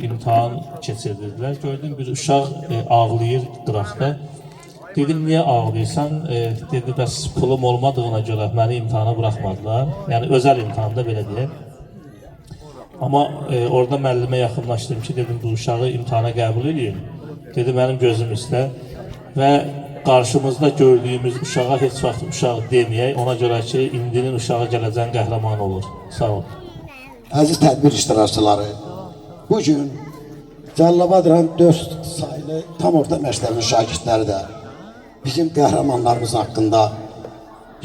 imtahan keçirdilər. Gördüm bir uşaq ağlayır qıraqda. Dedim, niyə ağlayırsan? Dedi, bəs pulum olmadığına görə məni imtahana buraxmadılar. Yəni, özəl imtahanda belə deyək. Amma orada müəllimə yaxınlaşdım ki, dedim, bu uşağı imtahana qəbul edeyim. Dedi, mənim gözüm üstə və qarşımızda gördüyümüz uşağa heç vaxt uşaq deməyək, ona görə ki, indinin uşağı gələcən qəhrəman olur. Sağ ol. Əziz tədbir iştirakçıları, bugün Cəlilabad rayon 4 sayılı tam orta məktəbinin şagirdləri də bizim qəhrəmanlarımız haqqında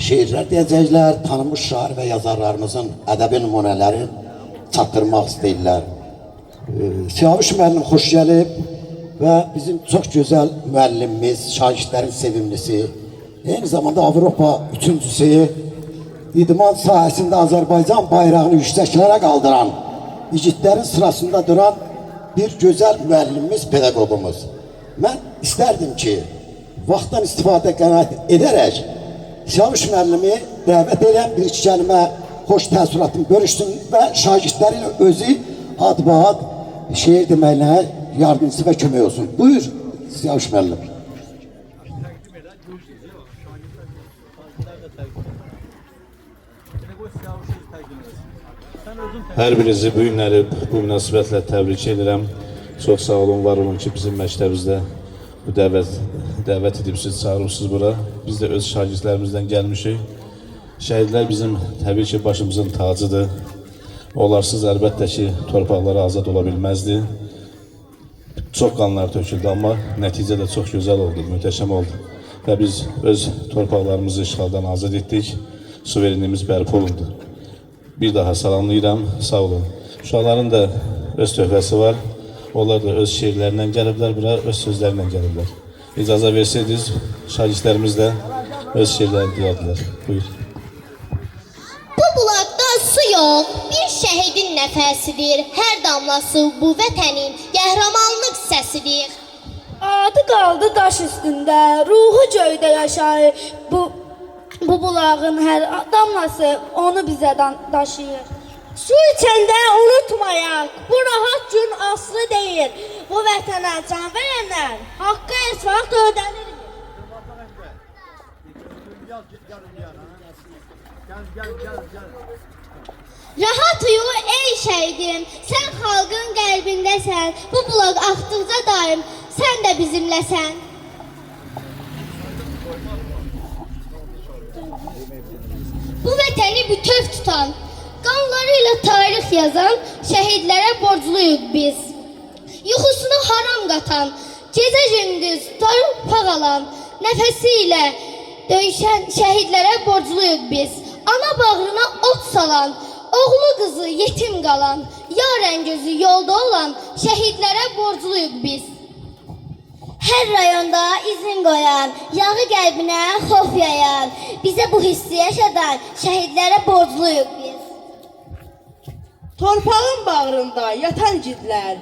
şeirlər deyəcəklər, tanınmış şair və yazarlarımızın ədəbi nümunələrini çatdırmaq istəyirlər. Siyavuş müəllim xoş gəlib və bizim çox gözəl müəllimimiz, şagirdlərin sevimlisi, eyni zamanda Avropa üçüncüsü, idman sahəsində Azərbaycan bayrağını yüksəklərə qaldıran, igidlərin sırasında duran bir gözəl müəllimimiz, pedaqogumuz. Mən istərdim ki, vaxtdan istifadə qənaət edərək, Siyavuş müəllimi dəvət edən bir iki kəlmə xoş təəssüratını bölüşsün və şagirdləri ilə özü ad-ba-ad şeir deməklə yardımcısı və kömək olsun. Buyur, Siyavuş müəllim. Hər birinizi bu günləri bu münasibətlə təbrik edirəm. Çox sağ olun, var olun ki, bizim məktəbimizdə bu dəvət edib siz çağırırsınız bura. Biz də öz şagirdlərimizdən gəlmişik. Şəhidlər bizim təbii ki, başımızın tacıdır. Onlarsız əlbəttə ki, torpaqları azad ola bilməzdi. Çox qanlar töküldü, amma nəticə də çox gözəl oldu, möhtəşəm oldu. Və biz öz torpaqlarımızı işğaldan azad etdik, suverenliyimiz bərpa olundu. Bir daha salamlayıram, sağ olun. Uşaqların da öz töhfəsi var. Onlar da öz şeirlərlə gəliblər bura, öz sözlərlə gəliblər. İcazə versəydiniz, şagirdlərimiz də öz şeirlərini deyərdilər. Buyur. Bu bulaqda su yox, bir şəhidin nəfəsidir. Hər damlası bu vətənin qəhrəmanlıq səsidir. Adı qaldı daş üstündə, ruhu göydə yaşayır. Bu bulağın hər damlası onu bizə daşıyır. Su içəndə unutmayaq, bu rahat gün aslı deyil. Bu vətənə can verənlər haqqı heç vaxt ödənir. Rahat uyu ey şəhidim, sən xalqın qəlbindəsən. Bu bulaq axdıqca daim sən də bizimləsən. Bu vətəni bütöv tutan, Qanlarıyla tarix yazan şəhidlərə borcluyuq biz. Yuxusuna haram qatan, gecə gündüz torpaq alan, nəfəsiyle döyüşən şəhidlərə borcluyuq biz. Ana bağrına ot salan, oğlu qızı yetim qalan, yaren gözü yolda olan şəhidlərə borcluyuq biz. Hər rayonda izin qoyan, yağı qəlbinə xof yayan, bizə bu hissi yaşadan şəhidlərə borcluyuq biz. Torpağın bağrında yatan gidlər,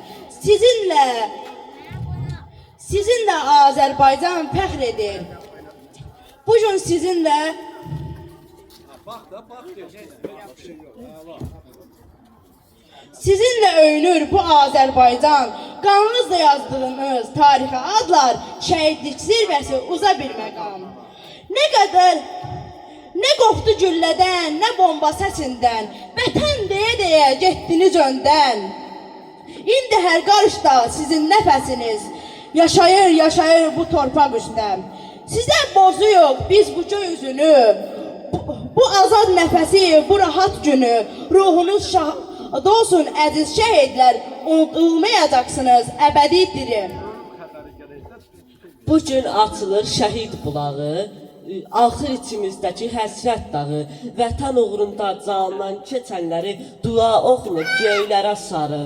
sizinlə Azərbaycan fəxr edir. Bugün sizinlə öyünür bu Azərbaycan. Qanınızla yazdığınız tarixi adlar, şəhidlik zirvəsi uza bir məqam. Nə qorxdu güllədən, nə bomba səsindən, vətən deyə getdiniz öndən. İndi hər qarışda sizin nəfəsiniz, yaşayır bu torpaq üstə. Sizə borcluyuq biz bu göy üzünü, bu azad nəfəsi, bu rahat günü. Ruhunuz şad olsun əziz şəhidlər, unutulmayacaqsınız əbədi dirim. Bugün açılır şəhid bulağı, axır içimizdəki həsrət dağı, vətən uğrunda candan keçənləri dua oxunur göylərə sarı.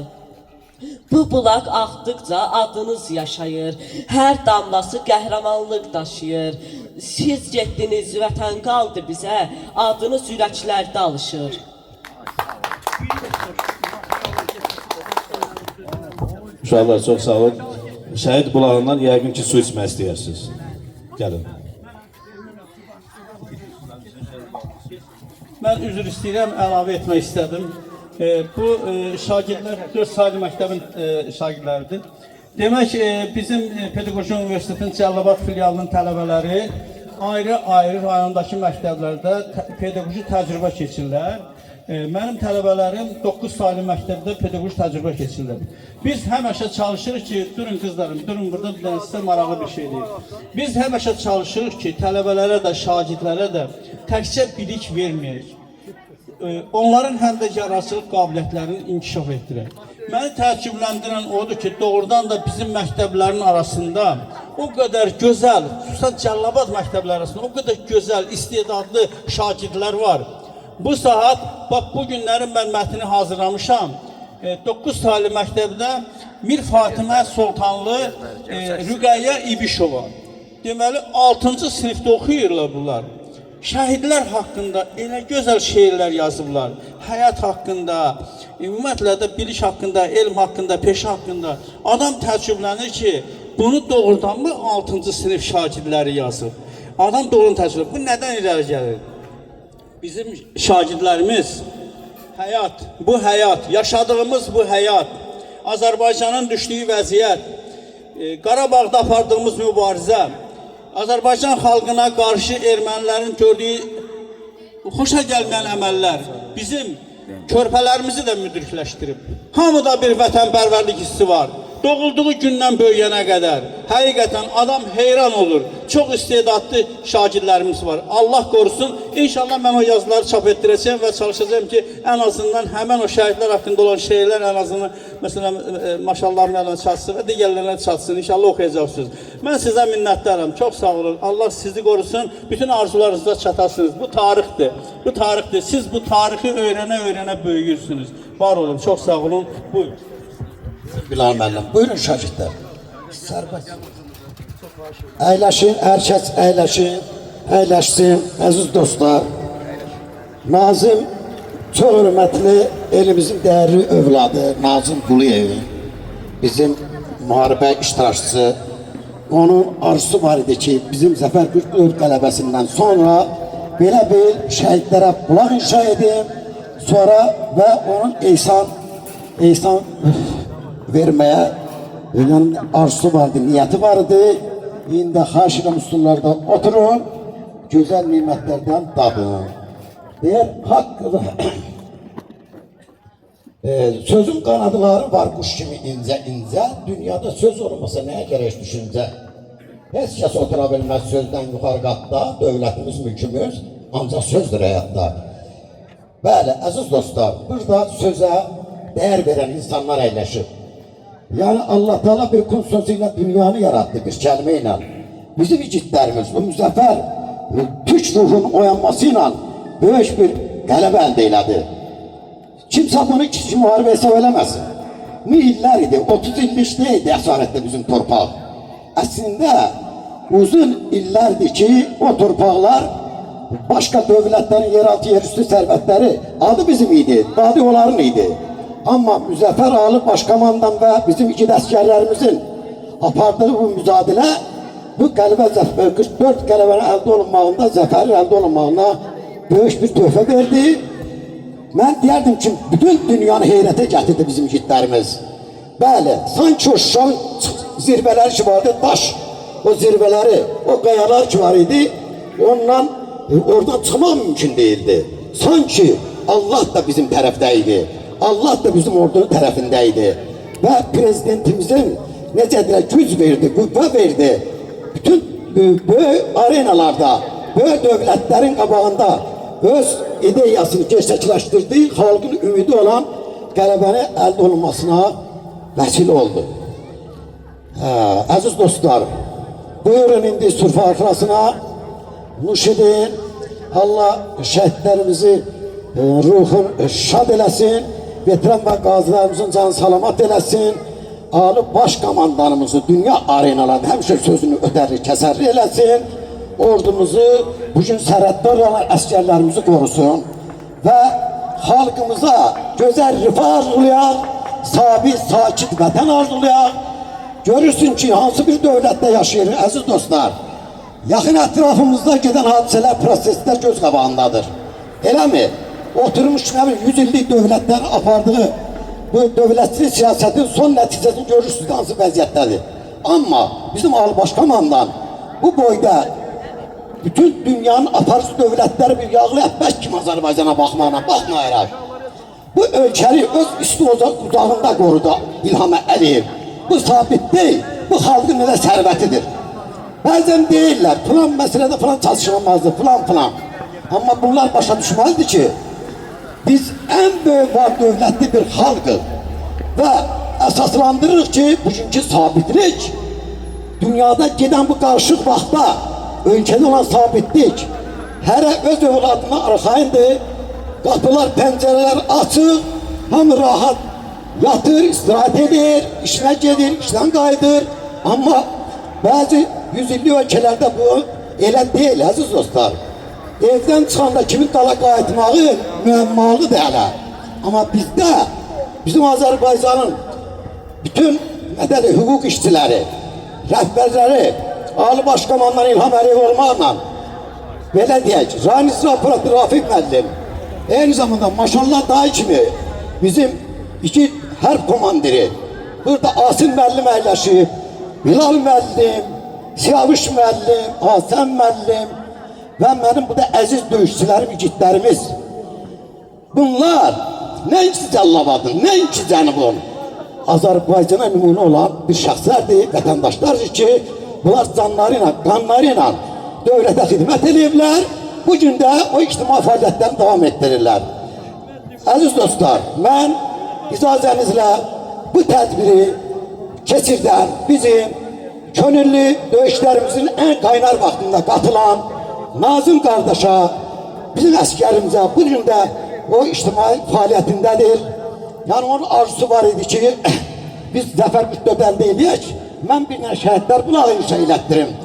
Bu bulaq axdıqca adınız yaşayır, hər damlası qəhrəmanlıq daşıyır. Siz getdiniz, vətən qaldı bizə, adınız ürəklərdə alışır. Uşaqlar çox sağ olun. Şəhid bulağından yəqin ki su içmək istəyirsiniz. Gəlin. Mən üzr istəyirəm, əlavə etmək istədim. Bu şagirdlər 4 saylı məktəbin şagirdləridir. Demək, bizim Pedaqoji Universitetinin Cəlilabad filialının tələbələri ayrı-ayrı rayondakı məktəblərdə pedaqoji təcrübə keçirlər. Mənim tələbələrim 9 saylı məktəbdə pedaqoji təcrübə keçirlər. Biz həmişə çalışırıq ki, durun qızlarım, durun burada bir dənə sizə maraqlı bir şey deyil. Biz həmişə çalışırıq ki, tələbələrə də, şagirdlərə də təkcə bilik verməyək. Onların həm də yaradıcılıq qabiliyyətlərini inkişaf etdirək. Məni təəccübləndirən odur ki, doğrudan da bizim məktəblərin arasında o qədər gözəl, xüsusən Cəlilabad məktəbləri arasında o qədər gözəl, istedadlı şagirdlər var. Bu saat, bax bu günlərin mən mətni hazırlamışam. 9 saylı məktəbdə Mir Fatimə Sultanlı Rüqəyyə İbişova. Deməli, 6-cı sinifdə oxuyurlar bunlar. Şəhidlər haqqında elə gözəl şeirlər yazıblar. Həyat haqqında, ümumiyyətlə də biliş haqqında, elm haqqında, peşə haqqında. Adam təəccüblənir ki, bunu doğrudanmı 6-cı sinif şagirdləri yazıb? Adam doğrudan təəccüblənir. Bu nədən irəli gəlir? Bizim şagirdlərimiz, bu həyat, yaşadığımız bu həyat, Azərbaycanın düşdüyü vəziyyət, Qarabağda apardığımız mübarizə, Azərbaycan xalqına qarşı ermənilərin gördüyü xoşa gəlməyən əməllər bizim körpələrimizi də müdrikləşdirib. Hamıda bir vətənpərvərlik hissi var. Doğulduğu gündən böyüyənə qədər həqiqətən adam heyran olur. Çox istedadlı şagirdlərimiz var. Allah qorusun. İnşallah mən o yazıları çap etdirəcəm və çalışacağım ki, ən azından həmən o şəhidlər haqqında olan şeylər ən azından məsələn maşallahın əlinə çatsın və digərlərinə çatsın. İnşallah oxuyacaqsınız. Mən sizə minnətdaram. Çox sağ olun. Allah sizi qorusun. Bütün arzularınıza çatasınız. Bu tarixdir. Bu tarixdir. Siz bu tarixi öyrənə-öyrənə böyüyürsünüz. Var olun. Çox sağ olun. Buyurun. Bilal müəllim, buyurun şagirdlər. Sərbəst. Əyləşin, hər kəs əyləşsin, əziz dostlar. Nazim çox hörmətli elimizin dəyərli övladı Nazim Quliyev, bizim müharibə iştirakçısı. Onun arzusu var idi ki, bizim Zəfər 44 qələbəsindən sonra belə bir şəhidlərə bulaq inşa edin, sonra və onun ehsan verməyə arzusu vardı, niyyəti vardı. İndi xahiş edirəm üstünlərdə oturun, gözəl nimətlərdən dadın. Deyər, sözün qanadları var quş kimi incə, dünyada söz olmasa nəyə gərək düşüncə? Heç kəs otura bilməz sözdən yuxarı qatda, dövlətimiz, mülkümüz, ancaq sözdür həyatda. Bəli, əziz dostlar, burada sözə dəyər verən insanlar əyləşir. Yəni Allah Teala bir kun sözü ilə dünyanı yarattı bir kəlmə ilə. Bizim igidlərimiz bu müzəffər Türk ruhunun oyanması ilə böyük bir qələbə əldə elədi. Kimsə bunu kiçik müharibə hesab eləməsin. Min illər idi, 30 illik deyildi əsarətdə bizim torpaq. Əslində uzun illərdir ki, o torpaqlar başqa dövlətlərin yeraltı yerüstü sərvətləri adı bizim idi, dadı onların idi. Amma Müzəffər Ali Başkomandan və bizim igid əsgərlərimizin apardığı bu mücadilə bu qələbə 44 qələbənin əldə olunmağında, zəfərin əldə olunmağına böyük bir töhfə verdi. Mən deyərdim ki, bütün dünyanı heyrətə gətirdi bizim igidlərimiz. Bəli, sanki o Şuşanın zirvələri ki vardı, daş, o zirvələri, o qayalar ki var idi, ondan oradan çıxmaq mümkün değildi. Sanki Allah da bizim tərəfdəydi. Allah da bizim ordunun tərəfindəydi. Və prezidentimizin necədirə güc verdi, qüvvə verdi. Bütün böyük arenalarda, böyük dövlətlərin qabağında öz ideyasını gerçəkləşdirdi, xalqın ümidi olan qələbəni əldə olunmasına vəsilə oldu. Əziz dostlar, buyurun indi sürfə arxasına nuş edin. Allah şəhidlərimizi ruhun şad eləsin, veteran və qazilərimizin canı salamat eləsin. Ali Başkomandanımızı dünya arenalarında həmişə sözünü ödərir, kəsərli eləsin. Ordumuzu, bugün sərhəddə olan əskərlərimizi qorusun və xalqımıza gözəl rifah arzulayaq, sabit, sakit vətən arzulayaq. Görürsün ki, hansı bir dövlətdə yaşayır, əziz dostlar. Yaxın ətrafımızda gedən hadisələr, proseslər göz qabağındadır. Eləmi? Oturmuş 100 illik dövlətlərin apardığı bu dövlətçilik siyasətin son nəticəsini görürsünüz hansı vəziyyətdədir. Amma bizim Ali Başkomandan bu boyda bütün dünyanın aparıcı dövlətləri bir yağlı ətbəş kimi Azərbaycana baxmayaraq bu ölkəni öz üstü uzağında qorudu İlham Əliyev. Bu sabit deyil, bu xalqın elə sərvətidir. Bəzən deyirlər, filan məsələdə filan çatışılmazdır, filan. Amma bunlar başa düşməlidir ki, biz en büyük var dövlətli bir xalqıq və əsaslandırırıq ki, bugünkü sabitlik dünyada gedən bu qarışıq vaxtda ölkədə olan sabitlik hərə öz övladına arxayındır, qapılar, pəncərələr açıq, hamı rahat yatır, istirahat edir, işinə gedir, işdən qayıdır. Amma bəzi 100 illik ölkələrdə bu elə deyil, əziz dostlar. Evdən çıxanda kimin qala qayıtmağı müəmmalıdır hələ. Amma bizdə, bizim Azərbaycanın bütün hüquq işçiləri, rəhbərləri, Ali Başkomandan İlham Əliyev olmaqla, belə deyək, Rani Sırafuratı Rafiq müəllim, eyni zamanda maşallah dayı kimi bizim iki hərb komandiri, burada Asim müəllim əyləşib, Bilal müəllim, Siyavuş müəllim, Hasən müəllim, və mənim bu da əziz döyüşçülərim, igidlərimiz. Bunlar nəinki Cəlilabadın, nəinki Cənubun, Azərbaycana nümunə olan bir şəxslərdir, vətəndaşlardır ki, bunlar canları ilə, qanları ilə dövlətə xidmət ediblər, bugün də o ictimai fəaliyyətlərini davam etdirirlər. Əziz dostlar, mən icazənizlə bu tədbiri keçirdən bizim könüllü döyüşlərimizin ən qaynar vaxtında qatılan Nazım qardaşa, bizim əskərimizə bugün də o ictimai fəaliyyətindədir. Yəni onun arzusu var idi ki, biz zəfər müddət əldə edək, mən bir nə şəhidlər bulağı inşa elətdirim.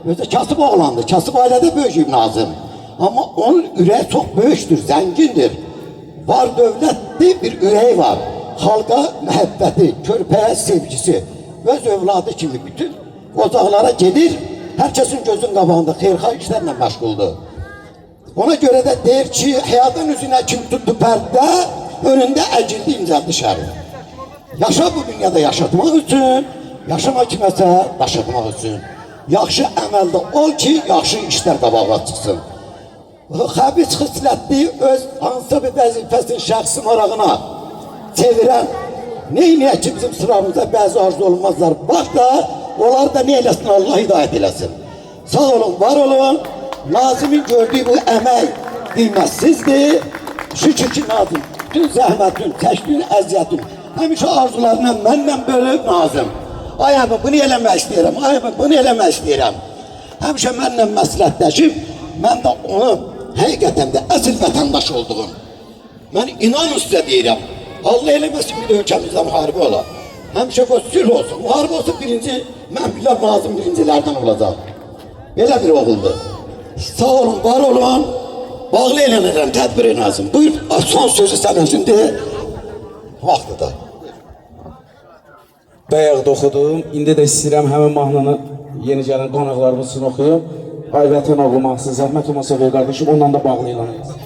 Özü kasıb oğlandır, kasıb ailədə böyüyüb Nazım. Amma onun ürəyi çox böyükdür, zəngindir. Var dövlətli bir ürəyi var. Xalqa məhəbbəti, körpəyə sevgisi, öz övladı kimi bütün ocaqlara gedir. Herkesin gözün qabağında xeyirxah işlərlə məşğuldur. Ona görə də deyir ki, həyatın üzünə kim tutdu pərdə, önündə əcildi incəldi şəri. Yaşa bu dünyada yaşatmaq üçün, yaşama kiməsə daşıtmaq üçün. Yaxşı əməldə ol ki, yaxşı işlər qabağa çıxsın. Xəbis xislətli öz hansısa bir vəzifəsinin şəxsi marağına çevirən, neynəyək ki, bizim sıramızda bəzi arzu olmazlar. Bax da, onlar da ne eləsin, Allah hidayət eləsin. Sağ olun, var olun. Nazimin gördüğü bu əmək qiymətsizdir. Şükür ki Nazım, bütün zəhmətin, çəkdiyin əziyyətin, həmişə arzularla mənlə bölüb Nazım. Ay əmi, bunu eləmək istəyirəm, ay əmi, bunu eləmək istəyirəm. Həmişə mənlə məsləhətləşib, mən də onu həqiqətən də əsl vətəndaş olduğum. Mən inanın sizə deyirəm, Allah eləməsin bir ölkəmizdə müharibə olar. Həmişə qoy sülh olsun, müharibə olsun birinci, mən biləm Nazım birincilərdən olacaq. Belə bir oğuldur. Sağ olun, var olun, bağlı eylənirəm tədbiri Nazım. Buyur, son sözü sən özün de, vaxtıdır. Bayaqda oxudum, indi də istəyirəm həmin mahnını yeni gələn qonaqlarımız üçün oxuyum. Ay vətən oğlum, axsın, zəhmət olmasa ver qardaşım, ondan da bağlı elan edin.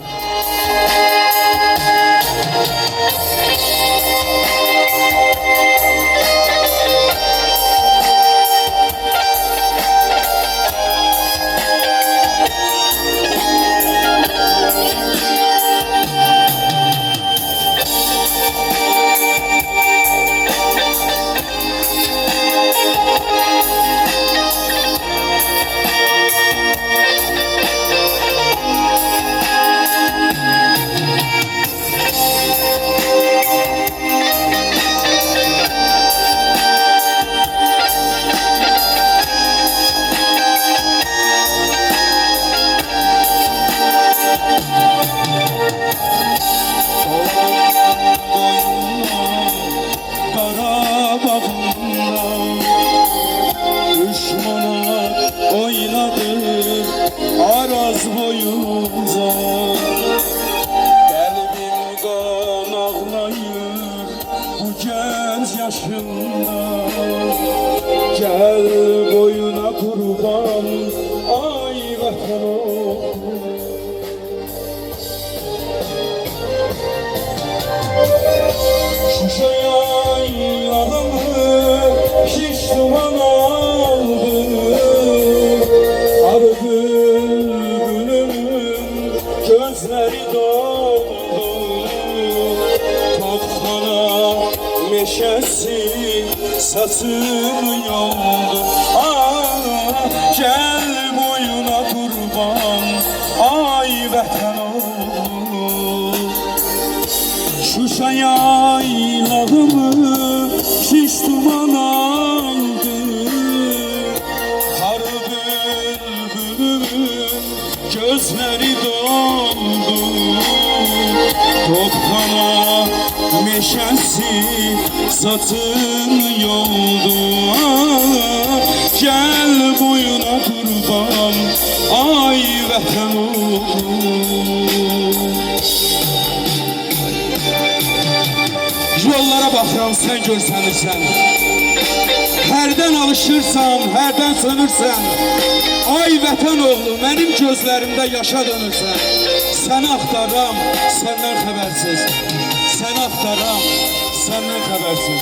Gel boyuna kurban, ay vatan oğlum. Şuşa yaylalımı şiş duman aldı, arı bülbülümün gözleri doldu. Topxana meşesi saçım yoldu. Gel boyuna kurban, ay vətən oğlum. Şuşa yaylağımı şiş duman aldı, karı bülbülümün gözleri doldu. Topxana meşesi satın yoldu. Gel boyuna kurban, ay vətən oğlum. Yollara baxıram, sən görsənirsən. Hərdən alışırsan, hərdən sönürsən. Ay vətən oğlu, mənim gözlərimdə yaşa dönürsən. Səni axtarıram, səndən xəbərsiz. Səni axtarıram, səndən xəbərsiz.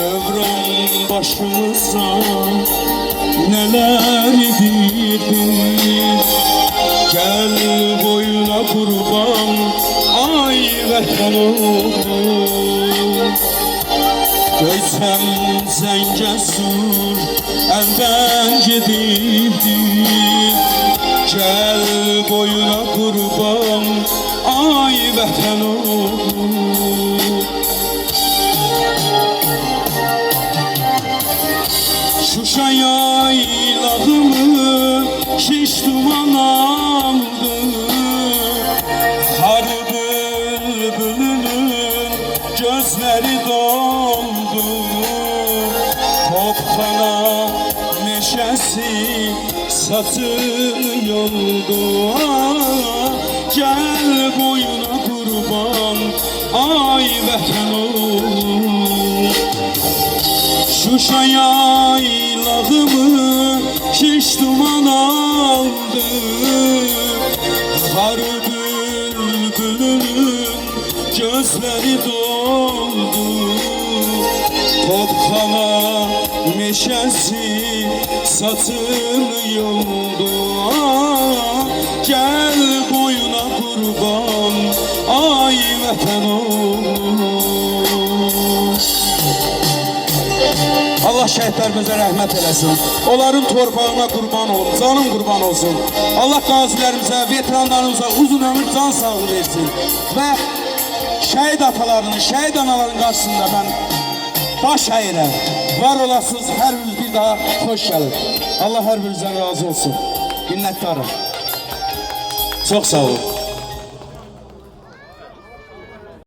Ömrüm başımıza neler edirdi. Gel boyuna kurban, ay vətən oğlum. Göysəm Zəngəzur əldən gedirdi. Gel boyuna kurban, ay vətən oğlum. Şuşa yaylağımı şiş duman aldı, karı bülbülünün gözleri doldu. Topxana meşesi satın yoldu. Gel boyuna kurban, ay vətən oğlum. Şuşa yaylağımı şiş duman aldı, karı bülbülünün gözleri doldu. Topxana meşesi satın yoldu. Gel boyuna kurban, ay vətən oğlum. şəhidlərimizə rəhmət eləsin. Onların torpağına qurban olun, canım qurban olsun. Allah qazilərimizə, veteranlarımıza uzun ömür, can sağlığı versin. Və şəhid atalarının, şəhid anaların qarşısında mən baş əyirəm. Var olasınız, hər biriniz bir daha xoş gəlin. Allah hər birinizdən razı olsun. Minnətdarım. Çox sağ olun.